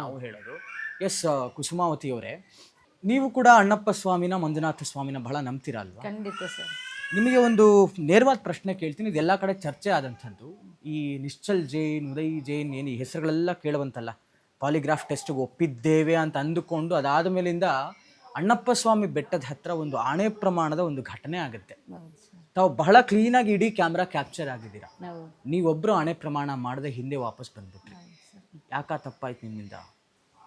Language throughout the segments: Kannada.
ನಾವು ಹೇಳೋದು. ಎಸ್, ಕುಸುಮಾವತಿ ಅವರೇ, ನೀವು ಕೂಡ ಅಣ್ಣಪ್ಪ ಸ್ವಾಮಿನ ಮಂಜುನಾಥ ಸ್ವಾಮಿನ ಬಹಳ ನಂಬ್ತೀರಾ ಅಲ್ವಾ? ಖಂಡಿತ ಸರ್. ನಿಮಗೆ ಒಂದು ನೇರವಾದ ಪ್ರಶ್ನೆ ಕೇಳ್ತೀನಿ, ಇದೆಲ್ಲ ಕಡೆ ಚರ್ಚೆ ಆದಂಥದ್ದು. ಈ ನಿಶ್ಚಲ್ ಜೈನ್, ಉದಯ್ ಜೈನ್ ಏನು ಈ ಹೆಸರುಗಳೆಲ್ಲ ಕೇಳುವಂತಲ್ಲ, ಪಾಲಿಗ್ರಾಫ್ ಟೆಸ್ಟ್ಗೆ ಒಪ್ಪಿದ್ದೇವೆ ಅಂತ ಅಂದುಕೊಂಡು ಅದಾದ ಮೇಲಿಂದ ಅಣ್ಣಪ್ಪ ಸ್ವಾಮಿ ಬೆಟ್ಟದ ಹತ್ರ ಒಂದು ಆಣೆ ಪ್ರಮಾಣದ ಒಂದು ಘಟನೆ ಆಗುತ್ತೆ. ತಾವು ಬಹಳ ಕ್ಲೀನಾಗಿ ಇಡೀ ಕ್ಯಾಮ್ರಾ ಕ್ಯಾಪ್ಚರ್ ಆಗಿದ್ದೀರಾ. ನೀವೊಬ್ಬರು ಆಣೆ ಪ್ರಮಾಣ ಮಾಡದೆ ಹಿಂದೆ ವಾಪಸ್ ಬಂದ್ಬಿಟ್ರಿ. ಯಾಕ ತಪ್ಪಾಯ್ತು ನಿಮ್ಮಿಂದ?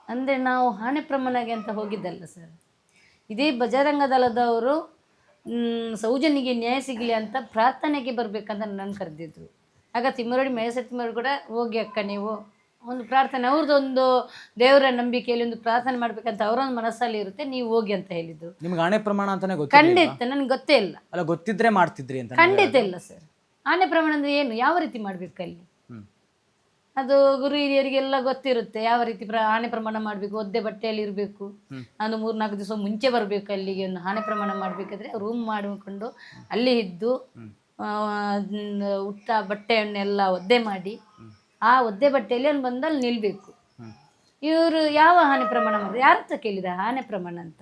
ಅಂದರೆ ನಾವು ಆಣೆ ಪ್ರಮಾಣಗೆ ಅಂತ ಹೋಗಿದ್ದಲ್ಲ ಸರ್. ಇದೇ ಬಜರಂಗ ದಳದವರು ಸೌಜನ್ಯಗೆ ನ್ಯಾಯ ಸಿಗಲಿ ಅಂತ ಪ್ರಾರ್ಥನೆಗೆ ಬರಬೇಕಂತ ನನ್ನ ಕರೆದಿದ್ರು. ಆಗ ತಿಮ್ಮರಡಿ ಮೇಸತ್ತಿಮ್ಮರು ಕೂಡ ಹೋಗಿ ಅಕ್ಕ ನೀವು ಒಂದು ಪ್ರಾರ್ಥನೆ, ಅವ್ರದ್ದೊಂದು ದೇವರ ನಂಬಿಕೆಯಲ್ಲಿ ಒಂದು ಪ್ರಾರ್ಥನೆ ಮಾಡ್ಬೇಕಂತ ಅವರೊಂದು ಮನಸ್ಸಲ್ಲಿ ಇರುತ್ತೆ, ನೀವು ಹೋಗಿ ಅಂತ ಹೇಳಿದ್ರು. ನಿಮ್ಗೆ ಆಣೆ ಪ್ರಮಾಣ ಅಂತಾನೆ ಖಂಡಿತ ನನಗೆ ಗೊತ್ತೇ ಇಲ್ಲ. ಅಲ್ಲ, ಗೊತ್ತಿದ್ರೆ ಮಾಡ್ತಿದ್ರಿ ಅಂತ? ಖಂಡಿತ ಇಲ್ಲ ಸರ್. ಆಣೆ ಪ್ರಮಾಣ ಅಂದರೆ ಏನು, ಯಾವ ರೀತಿ ಮಾಡಬೇಕು ಅಲ್ಲಿ? ಅದು ಗುರು ಹಿರಿಯರಿಗೆಲ್ಲ ಗೊತ್ತಿರುತ್ತೆ ಯಾವ ರೀತಿ ಆಣೆ ಪ್ರಮಾಣ ಮಾಡಬೇಕು. ಒದ್ದೆ ಬಟ್ಟೆಯಲ್ಲಿ ಇರಬೇಕು. ನಾನು 3-4 ದಿವಸ ಮುಂಚೆ ಬರಬೇಕು ಅಲ್ಲಿಗೆ. ಒಂದು ಆಣೆ ಪ್ರಮಾಣ ಮಾಡಬೇಕಾದ್ರೆ ರೂಮ್ ಮಾಡಿಕೊಂಡು ಅಲ್ಲಿ ಇದ್ದು ಉಟ್ಟ ಬಟ್ಟೆಯನ್ನೆಲ್ಲ ಒದ್ದೆ ಮಾಡಿ ಆ ಒದ್ದೆ ಬಟ್ಟೆಯಲ್ಲಿ ಅವ್ನು ಬಂದಲ್ಲಿ ನಿಲ್ಬೇಕು. ಇವರು ಯಾವ ಆಣೆ ಪ್ರಮಾಣ ಮಾಡಿದ್ರು? ಯಾರತ್ರ ಕೇಳಿದ ಆಣೆ ಪ್ರಮಾಣ ಅಂತ?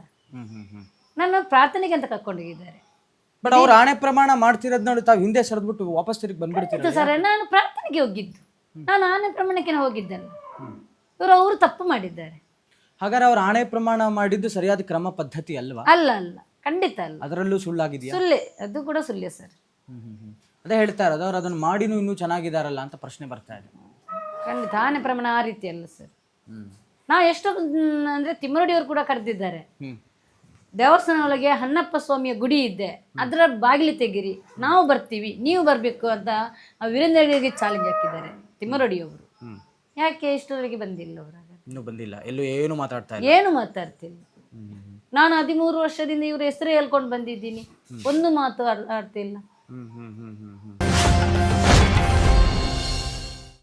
ನಾನು ಪ್ರಾರ್ಥನೆಗೆ ಅಂತ ಕರ್ಕೊಂಡೋಗಿದ್ದಾರೆ. ಬಟ್ ಅವ್ರು ಆಣೆ ಪ್ರಮಾಣ ಮಾಡ್ತಿರೋದ್ ನೋಡಿ ತಾವು ಹಿಂದೆ ಸರಿದ್ಬಿಟ್ಟು ವಾಪಸ್ ತಿರುಗಿ ಬಂದ್ಬಿಡ್ತೀರ ಸರ್. ನಾನು ಪ್ರಾರ್ಥನೆಗೆ ಹೋಗಿದ್ದು, ನಾನು ಆಣೆ ಪ್ರಮಾಣಕ್ಕೆ ಹೋಗಿದ್ದಲ್ಲ. ಅವರು ತಪ್ಪು ಮಾಡಿದ್ದಾರೆ. ಹಾಗಾದ್ರೆ ಅವ್ರು ಆಣೆ ಪ್ರಮಾಣ ಮಾಡಿದ್ದು ಸರಿಯಾದ ಕ್ರಮ ಪದ್ಧತಿ ಅಲ್ವಾ? ಅಲ್ಲ ಅಲ್ಲ, ಖಂಡಿತ ಅಲ್ಲ. ಅದರಲ್ಲೂ ಸುಳ್ಳಾಗಿದೆಯಾ? ಸುಳ್ಳೆ, ಅದು ಕೂಡ ಸುಳ್ಳೆ ಸರ್. ಅದೇ ಹೇಳ್ತಾ ಇರೋದು, ಅವ್ರು ಅದನ್ನ ಮಾಡಿನೂ ಇನ್ನೂ ಚೆನ್ನಾಗಿದಾರಲ್ಲ ಅಂತ ಪ್ರಶ್ನೆ ಬರ್ತಾ ಇದೆ. ಖಂಡಿತ ಆಣೆ ಪ್ರಮಾಣ ಆ ರೀತಿ ಅಲ್ಲ ಸರ್. ನಾವು ಎಷ್ಟು ಅಂದ್ರೆ ತಿಮ್ಮರಡಿಯವರು ಕೂಡ ಕರೆದಿದ್ದಾರೆ. ದೇವಸ್ಥಾನ ಒಳಗೆ ಅಣ್ಣಪ್ಪ ಸ್ವಾಮಿಯ ಗುಡಿ ಇದೆ, ಅದರ ಬಾಗಿಲು ತೆಗೀರಿ, ನಾವು ಬರ್ತೀವಿ, ನೀವು ಬರಬೇಕು ಅಂತ ವೀರೇಂದ್ರಗೆ ಚಾಲೆಂಜ್ ಹಾಕಿದ್ದಾರೆ ತಿಮ್ಮರಡಿಯವರು. ಯಾಕೆ ಇಷ್ಟವರೆಗೆ ಬಂದಿಲ್ಲ ಅವರಾಗ? ಇನ್ನೂ ಬಂದಿಲ್ಲ, ಎಲ್ಲೂ ಏನು ಮಾತಾಡ್ತಾ ಇಲ್ಲ, ಏನು ಮಾತಾಡ್ತಿಲ್ಲ. ನಾನು 13 ವರ್ಷದಿಂದ ಇವ್ರ ಹೆಸರು ಹೇಳ್ಕೊಂಡು ಬಂದಿದ್ದೀನಿ, ಒಂದು ಮಾತು ಆಡ್ತಿಲ್ಲ.